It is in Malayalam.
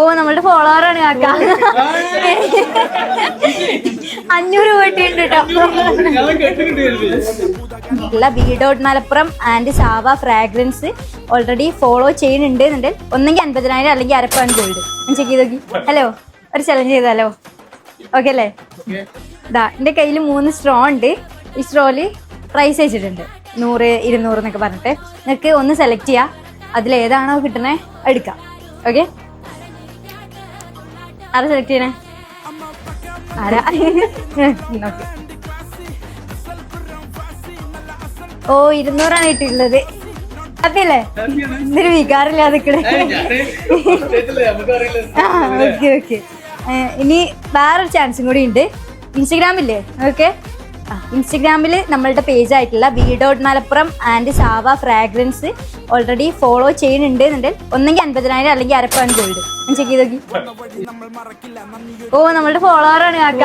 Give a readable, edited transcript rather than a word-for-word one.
ഓ നമ്മളുടെ ഫോളോവറാണ് കാക്ക. 500 രൂപ കിട്ടിയിട്ടുണ്ട് കേട്ടോ. B dot Malappuram and Saava fragrance already follow ചെയ്യുന്നുണ്ട് എന്നുണ്ടെങ്കിൽ ഒന്നെങ്കിൽ 50,000 അല്ലെങ്കിൽ അരപ്പവൻ ഗോൾഡ്. ചെക്ക് ചെയ്ത് നോക്കി. ഹലോ, ഒരു ചലഞ്ച് ചെയ്താലോ? ഓക്കെ അല്ലേ? ഇതാ എൻ്റെ കയ്യിൽ 3 സ്ട്രോ ഉണ്ട്. ഈ സ്ട്രോയില് പ്രൈസ് വെച്ചിട്ടുണ്ട് 100, 200 എന്നൊക്കെ പറഞ്ഞിട്ട്. നിങ്ങൾക്ക് ഒന്ന് സെലക്ട് ചെയ്യാം, അതിലേതാണോ കിട്ടണേ എടുക്കാം. ഓക്കെ, ആരാ സെലക്ട് ചെയ്യണേ? ആരാ? ഓക്കെ. ഓ 200 കിട്ടിയിട്ടുള്ളത്. ഹാപ്പിയല്ലേ? എന്തൊരു വികാറില്ലാതെ ഓക്കെ ഓക്കെ. ഇനി വേറൊരു ചാൻസും കൂടി ഉണ്ട്. ഇൻസ്റ്റഗ്രാമില്ലേ? ഓക്കെ, ഇൻസ്റ്റഗ്രാമിൽ നമ്മളുടെ പേജ് ആയിട്ടുള്ള B dot Malappuram and Saava fragrance already follow ചെയ്യുന്നുണ്ട് എന്നുണ്ടെങ്കിൽ ഒന്നെങ്കിൽ 50,000 അല്ലെങ്കിൽ അരപ്പവൻ ഗോൾഡ്. ചെക്ക് ചെയ്ത് നോക്കി. ഓ നമ്മളുടെ ഫോളോവറാണ് കാക്ക.